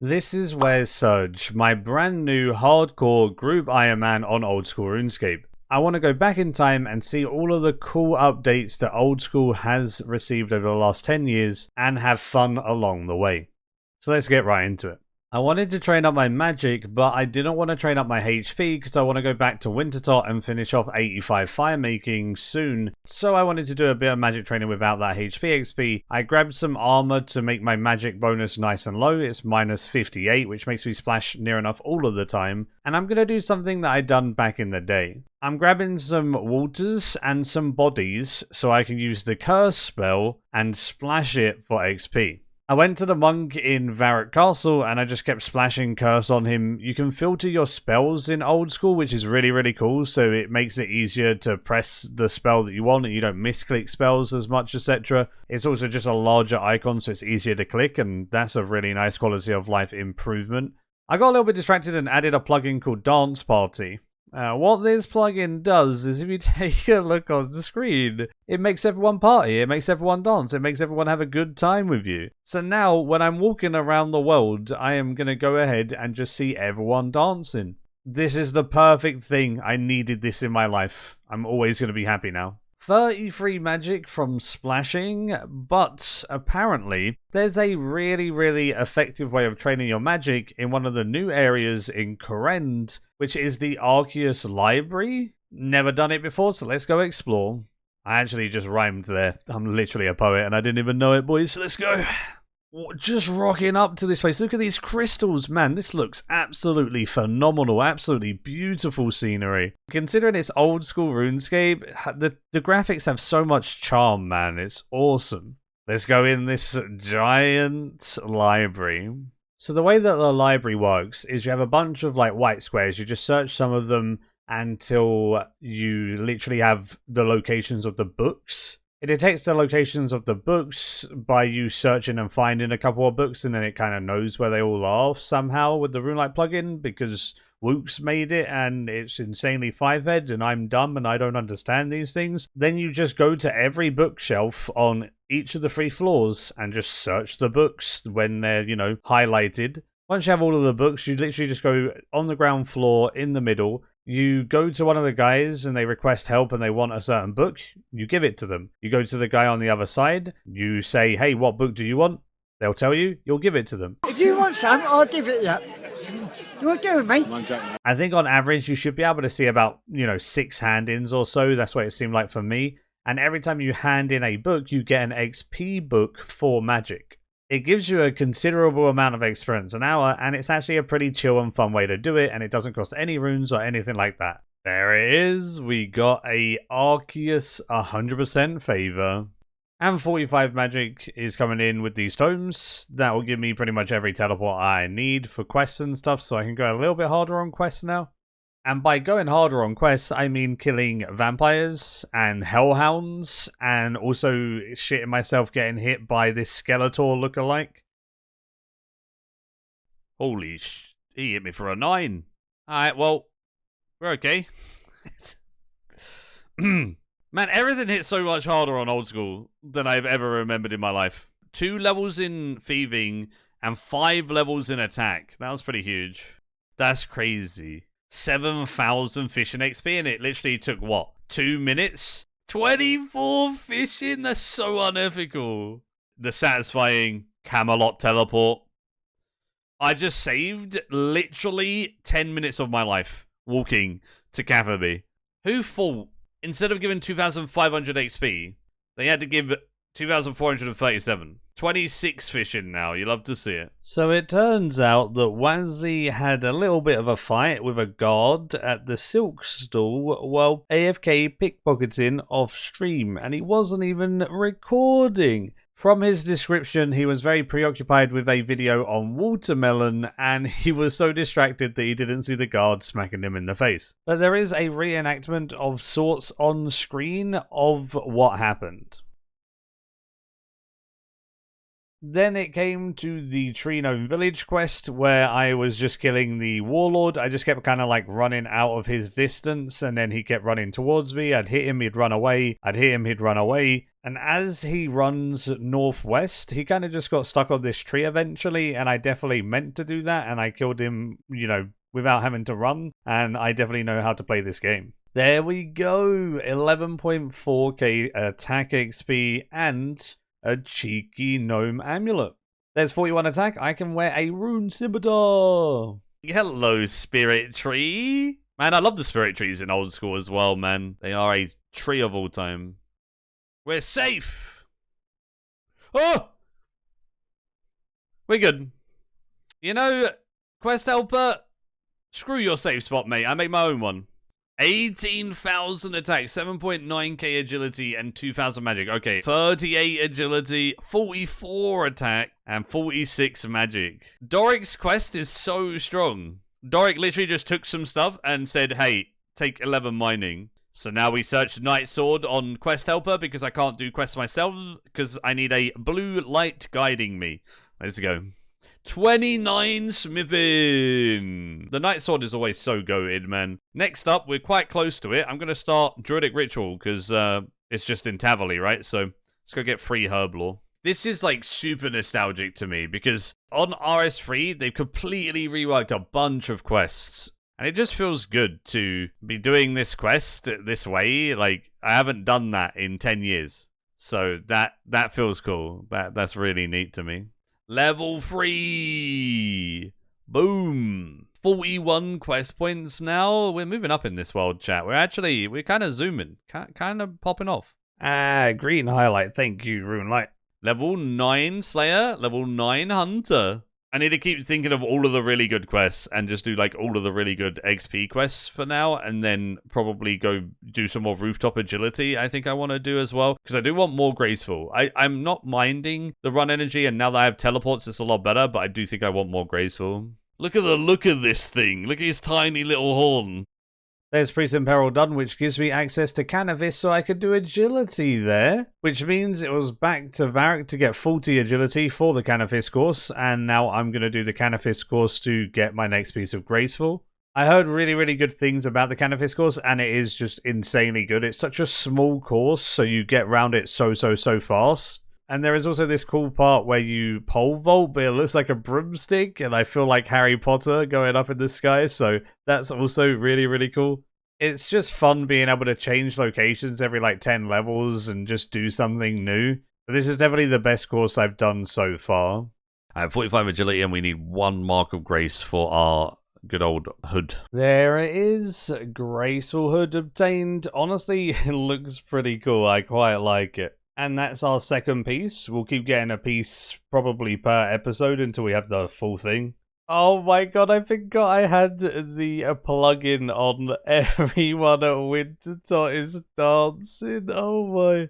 This is where Surge, my brand new hardcore group Ironman on Old School RuneScape. I want to go back in time and see all of the cool updates that Old School has received over the last 10 years and have fun along the way. So let's get right into it. I wanted to train up my magic, but I didn't want to train up my HP because I want to go back to Wintertot and finish off 85 firemaking soon. So I wanted to do a bit of magic training without that HP XP. I grabbed some armor to make my magic bonus nice and low. It's minus 58, which makes me splash near enough all of the time. And I'm going to do something that I'd done back in the day. I'm grabbing some waters and some bodies so I can use the curse spell and splash it for XP. I went to the monk in Varrock Castle and I just kept splashing curse on him. You can filter your spells in Old School, which is really cool, so it makes it easier to press the spell that you want and you don't misclick spells as much, etc. It's also just a larger icon, so it's easier to click, and that's a really nice quality of life improvement. I got a little bit distracted and added a plugin called Dance Party. What this plugin does is if you take a look on the screen, it makes everyone party, it makes everyone dance, it makes everyone have a good time with you. So now, when I'm walking around the world, I am going to go ahead and just see everyone dancing. This is the perfect thing. I needed this in my life. I'm always going to be happy now. 33 magic from splashing, but apparently there's a really effective way of training your magic in one of the new areas in Kourend, which is the Arceus Library. Never done it before, so let's go explore. I actually just rhymed there. I'm literally a poet and I didn't even know it, boys, so let's go. Just rocking up to this place. Look at these crystals, man. This looks absolutely phenomenal. Absolutely beautiful scenery. Considering it's Old School RuneScape, the graphics have so much charm, man. It's awesome. Let's go in this giant library. So the way that the library works is you have a bunch of like white squares. You just search some of them until you literally have the locations of the books. It detects the locations of the books by you searching and finding a couple of books, and then it kind of knows where they all are somehow with the RuneLite plugin, because Wook's made it and it's insanely 5-head and I'm dumb and I don't understand these things. Then you just go to every bookshelf on each of the 3 floors and just search the books when they're, you know, highlighted. Once you have all of the books, you literally just go on the ground floor in the middle. You go to one of the guys and they request help and they want a certain book, you give it to them. You go to the guy on the other side, you say, hey, what book do you want? They'll tell you, you'll give it to them. If you want some, I'll give it you. You want to do it, mate? I think on average you should be able to see about, 6 hand-ins or so. That's what it seemed like for me. And every time you hand in a book, you get an XP book for magic. It gives you a considerable amount of experience an hour, and it's actually a pretty chill and fun way to do it, and it doesn't cost any runes or anything like that. There it is. We got a Arceus 100% favor. And 45 magic is coming in with these tomes. That will give me pretty much every teleport I need for quests and stuff, so I can go a little bit harder on quests now. And by going harder on quests, I mean killing vampires and hellhounds, and also shitting myself getting hit by this Skeletor lookalike. Holy sh... he hit me for a 9. Alright, well, we're okay. Man, everything hit so much harder on Old School than I've ever remembered in my life. 2 levels in thieving and 5 levels in attack. That was pretty huge. That's crazy. 7,000 fishing XP, and it literally took, what, 2 minutes? 24 fishing? That's so unethical. The satisfying Camelot teleport. I just saved literally 10 minutes of my life walking to Catherby. Who thought, instead of giving 2,500 XP, they had to give 2,437. 26 fishing now, you love to see it. So it turns out that Wazzy had a little bit of a fight with a guard at the silk stall while AFK pickpocketing off stream, and he wasn't even recording. From his description, he was very preoccupied with a video on watermelon, and he was so distracted that he didn't see the guard smacking him in the face. But there is a reenactment of sorts on screen of what happened. Then it came to the Tree Gnome Village quest, where I was just killing the Warlord. I just kept kind of like running out of his distance, and then he kept running towards me. I'd hit him, he'd run away. I'd hit him, he'd run away. And as he runs northwest, he kind of just got stuck on this tree eventually, and I definitely meant to do that, and I killed him, you know, without having to run, and I definitely know how to play this game. There we go, 11.4k attack XP and a cheeky gnome amulet. There's 41 attack, I can wear a rune scimitar. Hello, spirit tree. Man, I love the spirit trees in old school as well, man. They are a tree of all time. We're safe. Oh! We're good. You know, quest helper, screw your safe spot, mate. I made my own one. 18,000 attack, 7.9k agility, and 2,000 magic. Okay, 38 agility, 44 attack, and 46 magic. Doric's quest is so strong. Doric literally just took some stuff and said, hey, take 11 mining. So now we search Night Sword on Quest Helper because I can't do quests myself because I need a blue light guiding me. Let's go. 29 smithing. The Night Sword is always so goated, man. Next up, we're quite close to it. I'm going to start Druidic Ritual because it's just in Tavali, right? So let's go get free herb lore. This is like super nostalgic to me because on RS3, they've completely reworked a bunch of quests. And it just feels good to be doing this quest this way. Like, I haven't done that in 10 years. So that feels cool. That's really neat to me. Level 3! Boom! 41 quest points now. We're moving up in this world, chat. We're kind of zooming. Kind of popping off. Green highlight. Thank you, Rune Light. Level 9 Slayer. Level 9 Hunter. I need to keep thinking of all of the really good quests and just do like all of the really good XP quests for now and then probably go do some more rooftop agility I think I want to do as well because I do want more graceful. I'm not minding the run energy and now that I have teleports it's a lot better but I do think I want more graceful. Look at the look of this thing. Look at his tiny little horn. There's Priest in Peril done, which gives me access to Cannabis, so I could do agility there. Which means it was back to Varric to get 40 agility for the Cannabis course, and now I'm going to do the Cannabis course to get my next piece of Graceful. I heard really, really good things about the Cannabis course, and it is just insanely good. It's such a small course, so you get around it so fast. And there is also this cool part where you pole vault, but it looks like a broomstick, and I feel like Harry Potter going up in the sky, so that's also really, really cool. It's just fun being able to change locations every like 10 levels and just do something new. But this is definitely the best course I've done so far. I have 45 agility and we need 1 mark of grace for our good old hood. There it is. Graceful hood obtained. Honestly, it looks pretty cool. I quite like it. And that's our second piece. We'll keep getting a piece probably per episode until we have the full thing. Oh my god, I forgot I had the plugin on. Everyone at Wintertot is dancing. Oh my.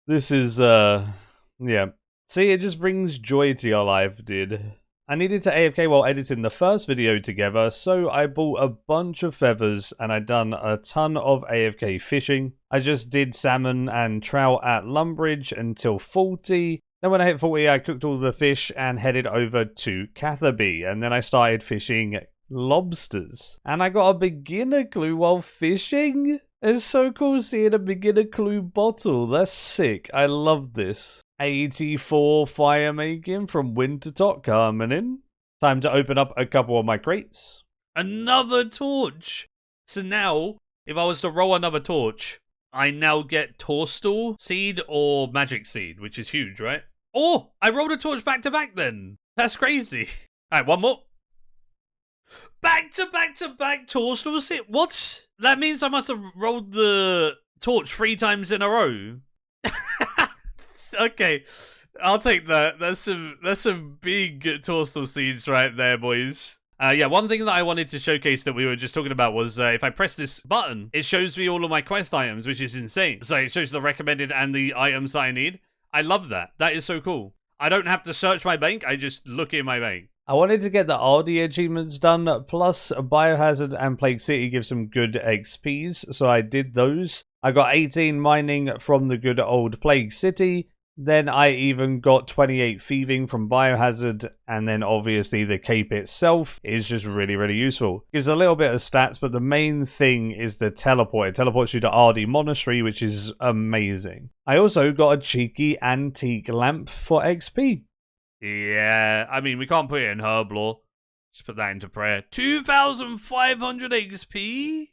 This is, yeah. See, it just brings joy to your life, dude. I needed to AFK while editing the first video together, so I bought a bunch of feathers and I done a ton of AFK fishing. I just did salmon and trout at Lumbridge until 40. Then when I hit 40, I cooked all the fish and headed over to Catherby. And then I started fishing lobsters. And I got a beginner clue while fishing. It's so cool seeing a beginner clue bottle. That's sick. I love this. 84 fire making from Wintertot coming in. Time to open up a couple of my crates. Another torch. So now, if I was to roll another torch, I now get Torstal seed or magic seed, which is huge, right? Oh, I rolled a torch back to back then. That's crazy. All right, one more. Back to back Torstal seed. What? That means I must have rolled the torch 3 times in a row. Okay, I'll take that. That's some big Torstal seeds right there, boys. Yeah, one thing that I wanted to showcase that we were just talking about was if I press this button, it shows me all of my quest items, which is insane. So it shows the recommended and the items that I need. I love that. That is so cool. I don't have to search my bank. I just look in my bank. I wanted to get the RD achievements done, plus Biohazard and Plague City give some good XPs, so I did those. I got 18 mining from the good old Plague City, Then I even got 28 thieving from Biohazard, and then obviously the cape itself is just really, really useful. Gives a little bit of stats, but the main thing is the teleport. It teleports you to RD Monastery, which is amazing. I also got a cheeky antique lamp for XP. Yeah, I mean, we can't put it in Herb Lore. Just put that into prayer. 2,500 XP?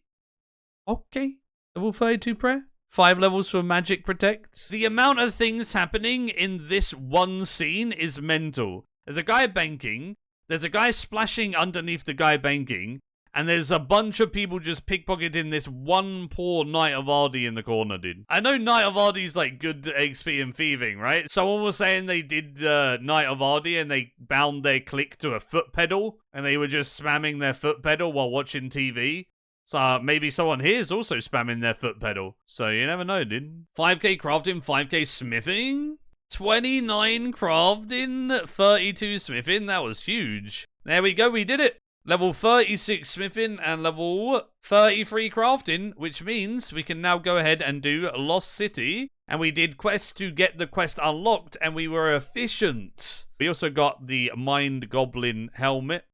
Okay. Level 32 prayer. 5 levels for Magic Protect. The amount of things happening in this one scene is mental. There's a guy banking, there's a guy splashing underneath the guy banking, and there's a bunch of people just pickpocketing this one poor Knight of Ardy in the corner, dude. I know Knight of Ardy's like good XP and thieving, right? Someone was saying they did Knight of Ardy and they bound their click to a foot pedal, and they were just spamming their foot pedal while watching TV. So maybe someone here is also spamming their foot pedal. So you never know, dude. 5k crafting, 5k smithing, 29 crafting, 32 smithing. That was huge. There we go, we did it. Level 36 smithing and level 33 crafting, which means we can now go ahead and do Lost City. And we did quests to get the quest unlocked, and we were efficient. We also got the Mind Goblin helmet.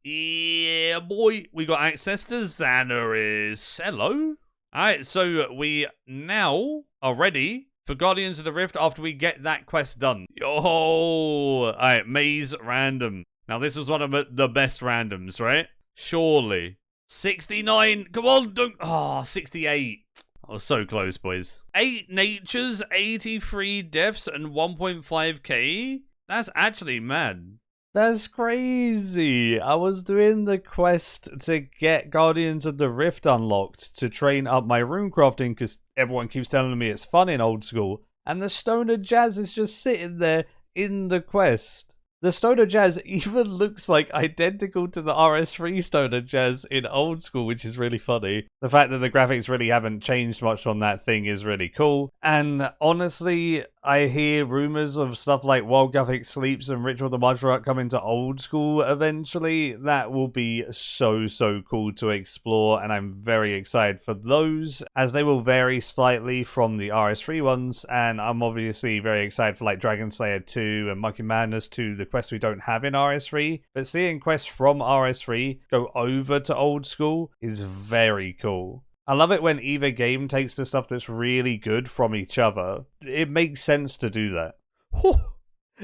Yeah, boy, we got access to Xanaris. Hello. Alright, so we now are ready for Guardians of the Rift after we get that quest done. Yo! Alright, Maze Random. Now, this was one of the best randoms, right? Surely. 69. Come on, don't. Oh, 68. I was so close, boys. 8 natures, 83 deaths, and 1.5k. That's actually mad. That's crazy. I was doing the quest to get Guardians of the Rift unlocked to train up my runecrafting because everyone keeps telling me it's fun in old school. And the Stoner Jazz is just sitting there in the quest. The Stoner Jazz even looks like identical to the RS3 Stoner Jazz in old school, which is really funny. The fact that the graphics really haven't changed much on that thing is really cool. And honestly, I hear rumors of stuff like Wild Gothic Sleeps and Ritual the Martial coming to old school eventually. That will be so cool to explore, and I'm very excited for those, as they will vary slightly from the RS3 ones, and I'm obviously very excited for like Dragon Slayer 2 and Monkey Madness 2, the quests we don't have in RS3, but seeing quests from RS3 go over to old school is very cool. I love it when either game takes the stuff that's really good from each other. It makes sense to do that.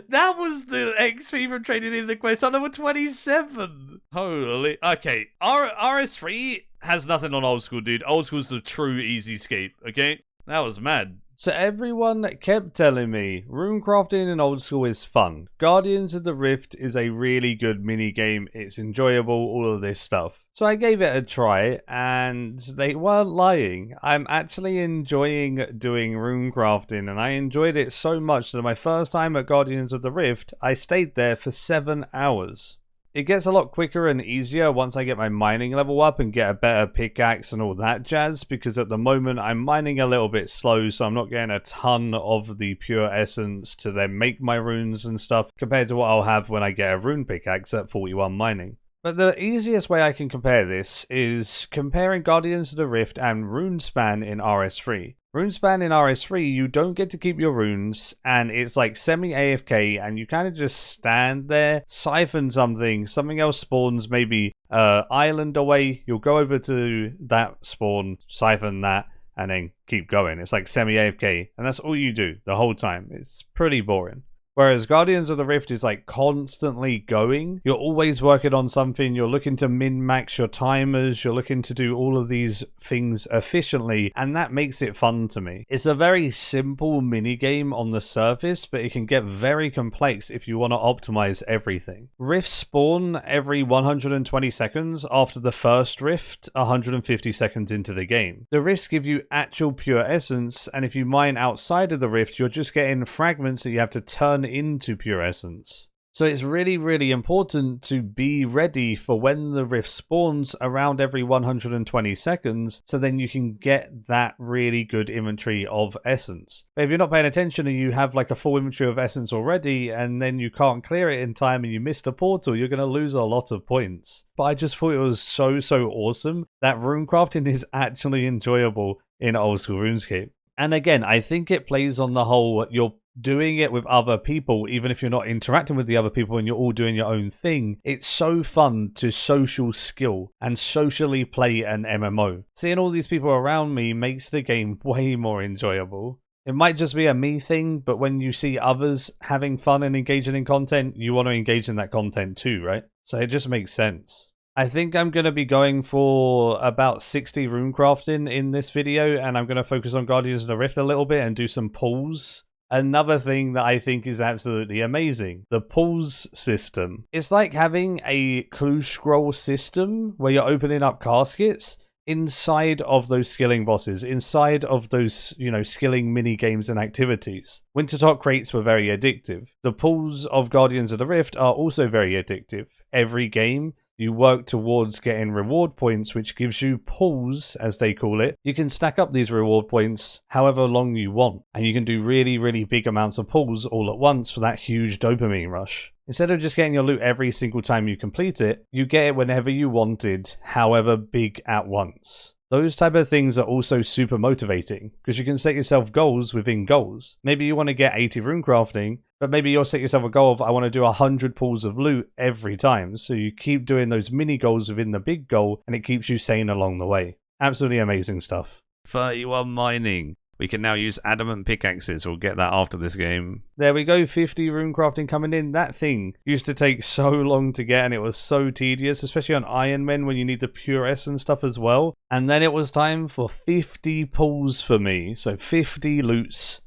That was the XP from trading in the quest on number 27. Holy. Okay, RS3 has nothing on old school, dude. Old school's the true easy scape, okay? That was mad. So everyone kept telling me, runecrafting in old school is fun. Guardians of the Rift is a really good mini game. It's enjoyable, all of this stuff. So I gave it a try, and they weren't lying. I'm actually enjoying doing runecrafting, and I enjoyed it so much that my first time at Guardians of the Rift, I stayed there for 7 hours. It gets a lot quicker and easier once I get my mining level up and get a better pickaxe and all that jazz, because at the moment I'm mining a little bit slow, so I'm not getting a ton of the pure essence to then make my runes and stuff compared to what I'll have when I get a rune pickaxe at 41 mining. But the easiest way I can compare this is comparing Guardians of the Rift and Runespan in RS3. Runespan in RS3, you don't get to keep your runes, and it's like semi-AFK, and you kind of just stand there, siphon something else spawns maybe island away, you'll go over to that spawn, siphon that, and then keep going. It's like semi-AFK, and that's all you do the whole time. It's pretty boring. Whereas Guardians of the Rift is like constantly going. You're always working on something. You're looking to min-max your timers. You're looking to do all of these things efficiently. And that makes it fun to me. It's a very simple minigame on the surface, but it can get very complex if you want to optimize everything. Rifts spawn every 120 seconds after the first rift, 150 seconds into the game. The rifts give you actual pure essence, and if you mine outside of the rift, you're just getting fragments that you have to turn into pure essence. So it's really important to be ready for when the rift spawns around every 120 seconds, so then you can get that really good inventory of essence. But if you're not paying attention and you have like a full inventory of essence already, and then you can't clear it in time and you miss the portal, you're going to lose a lot of points. But I just thought it was so awesome that runecrafting is actually enjoyable in old school RuneScape. And again, I think it plays on the whole, you're doing it with other people, even if you're not interacting with the other people and you're all doing your own thing, it's so fun to social skill and socially play an MMO. Seeing all these people around me makes the game way more enjoyable. It might just be a me thing, but when you see others having fun and engaging in content, you want to engage in that content too, right? So it just makes sense. I think I'm going to be going for about 60 runecrafting in this video, and I'm going to focus on Guardians of the Rift a little bit and do some pulls. Another thing that I think is absolutely amazing, the pulls system. It's like having a clue scroll system where you're opening up caskets inside of those skilling bosses, inside of those, skilling mini games and activities. Wintertop crates were very addictive. The pulls of Guardians of the Rift are also very addictive. Every game, you work towards getting reward points, which gives you pulls, as they call it. You can stack up these reward points however long you want, and you can do really, really big amounts of pulls all at once for that huge dopamine rush. Instead of just getting your loot every single time you complete it, you get it whenever you wanted, however big at once. Those type of things are also super motivating, because you can set yourself goals within goals. Maybe you want to get 80 runecrafting, but maybe you'll set yourself a goal of, I want to do 100 pulls of loot every time. So you keep doing those mini goals within the big goal, and it keeps you sane along the way. Absolutely amazing stuff. 31 mining. We can now use adamant pickaxes. We'll get that after this game. There we go, 50 runecrafting coming in. That thing used to take so long to get, and it was so tedious, especially on Ironman when you need the pure S and stuff as well. And then it was time for 50 pulls for me. So 50 loots.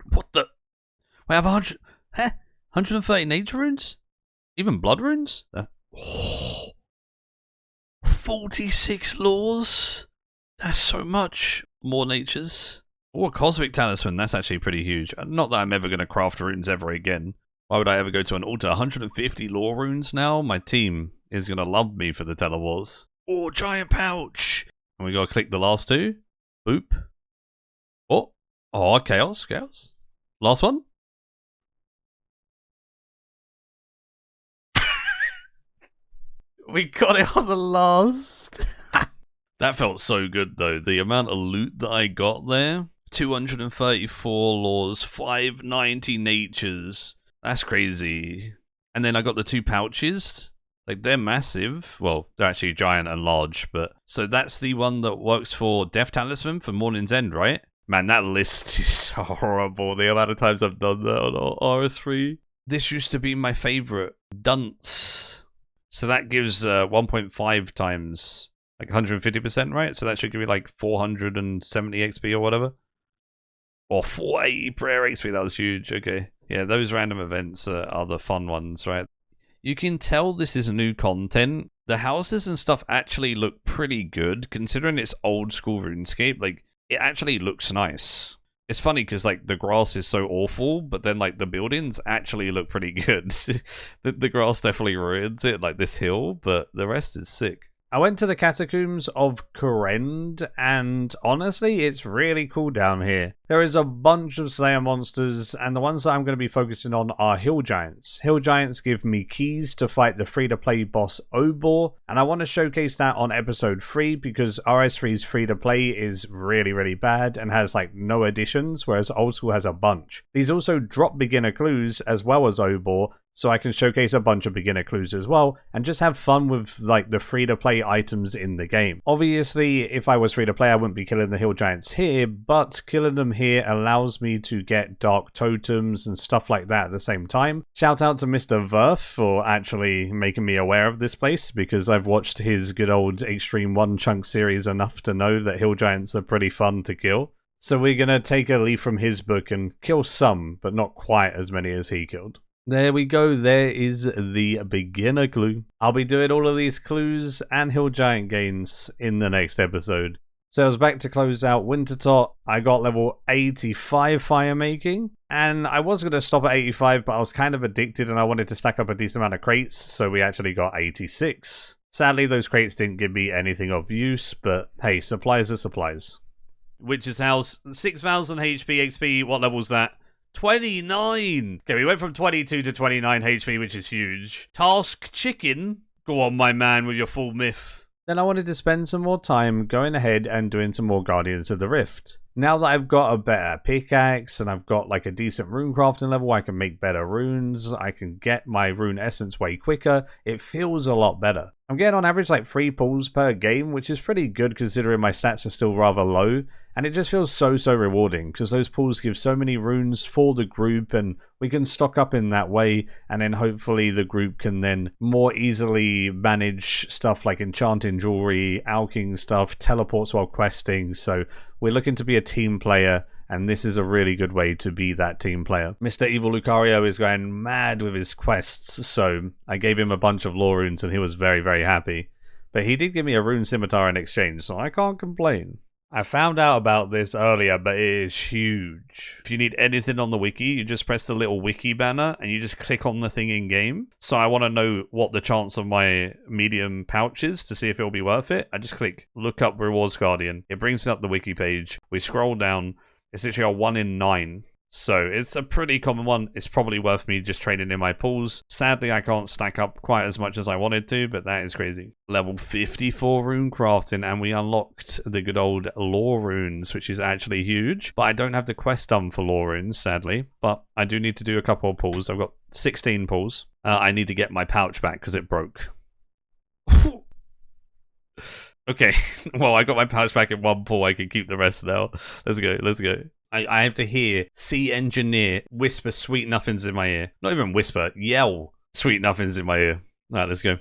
What the? We have 100... Huh? 130 nature runes? Even blood runes? 46 laws? That's so much. More natures. Oh, a cosmic talisman. That's actually pretty huge. Not that I'm ever going to craft runes ever again. Why would I ever go to an altar? 150 lore runes now? My team is going to love me for the telewars. Oh, giant pouch. And we got to click the last two. Boop. Oh, chaos. Last one. We got it on the last. That felt so good though. The amount of loot that I got there. 234 laws, 590 natures. That's crazy. And then I got the 2 pouches. Like, they're massive. Well, they're actually giant and large, but... So that's the one that works for Death Talisman for Morning's End, right? Man, that list is horrible. The amount of times I've done that on RS3. This used to be my favorite. Dunce. So that gives 1.5 times... like 150%, right? So that should give you like 470 XP or whatever. Or 480 prayer XP, that was huge. Okay. Yeah, those random events are the fun ones, right? You can tell this is new content. The houses and stuff actually look pretty good, considering it's old school RuneScape. Like, it actually looks nice. It's funny because, like, the grass is so awful, but then, like, the buildings actually look pretty good. the grass definitely ruins it, like this hill, but the rest is sick. I went to the Catacombs of Kourend, and honestly, it's really cool down here. There is a bunch of Slayer monsters, and the ones that I'm going to be focusing on are Hill Giants. Hill Giants give me keys to fight the free-to-play boss Obor, and I want to showcase that on episode 3 because RS3's free-to-play is really, really bad and has like no additions, whereas Old School has a bunch. These also drop beginner clues as well as Obor, so I can showcase a bunch of beginner clues as well, and just have fun with like the free-to-play items in the game. Obviously, if I was free-to-play, I wouldn't be killing the Hill Giants here, but killing them here allows me to get dark totems and stuff like that at the same time. Shout out to Mr. Verth for actually making me aware of this place, because I've watched his good old Extreme 1 Chunk series enough to know that Hill Giants are pretty fun to kill. So we're going to take a leaf from his book and kill some, but not quite as many as he killed. There we go, there is the beginner clue. I'll be doing all of these clues and Hill Giant gains in the next episode. So I was back to close out Wintertop. I got level 85 fire making, and I was going to stop at 85, but I was kind of addicted and I wanted to stack up a decent amount of crates, so we actually got 86. Sadly, those crates didn't give me anything of use, but hey, supplies are supplies. Witch's House, 6,000 HP, XP, what level's that? 29! Okay, we went from 22 to 29 HP, which is huge. Task Chicken? Go on, my man, with your full myth. Then I wanted to spend some more time going ahead and doing some more Guardians of the Rift. Now that I've got a better pickaxe and I've got like a decent runecrafting level, I can make better runes, I can get my rune essence way quicker, it feels a lot better. I'm getting on average like 3 pulls per game, which is pretty good considering my stats are still rather low, and it just feels so rewarding because those pulls give so many runes for the group and we can stock up in that way, and then hopefully the group can then more easily manage stuff like enchanting jewelry, alching stuff, teleports while questing. So we're looking to be a team player, and this is a really good way to be that team player. Mr. Evil Lucario is going mad with his quests, so I gave him a bunch of lore runes and he was very happy. But he did give me a rune scimitar in exchange, so I can't complain. I found out about this earlier, but it is huge. If you need anything on the wiki, you just press the little wiki banner and you just click on the thing in game. So I want to know what the chance of my medium pouch is to see if it'll be worth it. I just click look up rewards guardian. It brings me up the wiki page. We scroll down. It's literally a 1 in 9. So it's a pretty common one. It's probably worth me just trading in my pools. Sadly, I can't stack up quite as much as I wanted to, but that is crazy. Level 54 rune crafting, and we unlocked the good old lore runes, which is actually huge. But I don't have the quest done for lore runes, sadly. But I do need to do a couple of pulls. I've got 16 pulls. I need to get my pouch back because it broke. Okay, well, I got my pouch back in 1 pull. I can keep the rest now. Let's go. I have to hear Sea Engineer whisper sweet nothings in my ear. Not even whisper, yell sweet nothings in my ear. Alright, let's go.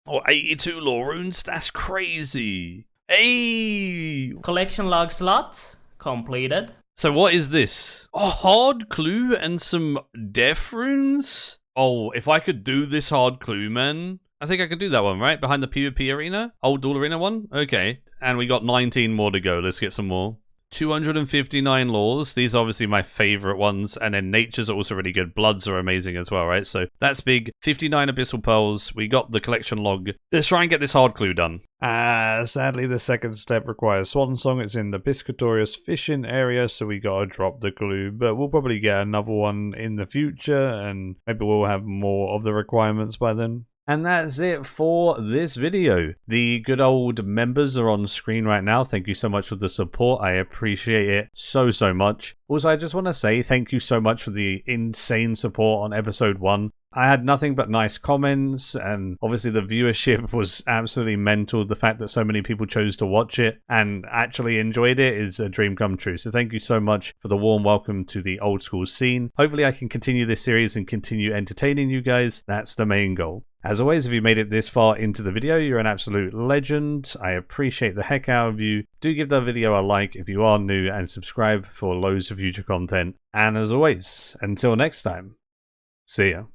Oh, 82 lore runes? That's crazy. Hey! Collection log slot completed. So what is this? A hard clue and some death runes? Oh, if I could do this hard clue, man. I think I could do that one, right? Behind the PvP arena? Old Duel Arena one? Okay. And we got 19 more to go. Let's get some more. 259 laws. These are obviously my favorite ones, and then nature's also really good. Bloods are amazing as well, right? So that's big. 59 abyssal pearls. We got the collection log. Let's try and get this hard clue done. Sadly the second step requires Swan Song. It's in the Piscatorius fishing area, so we gotta drop the clue, but we'll probably get another one in the future, and maybe we'll have more of the requirements by then. And that's it for this video. The good old members are on screen right now. Thank you so much for the support. I appreciate it so much. Also, I just want to say thank you so much for the insane support on episode 1. I had nothing but nice comments, and obviously the viewership was absolutely mental. The fact that so many people chose to watch it and actually enjoyed it is a dream come true. So thank you so much for the warm welcome to the old school scene. Hopefully I can continue this series and continue entertaining you guys. That's the main goal. As always, if you made it this far into the video, you're an absolute legend. I appreciate the heck out of you. Do give the video a like if you are new, and subscribe for loads of future content. And as always, until next time, see ya.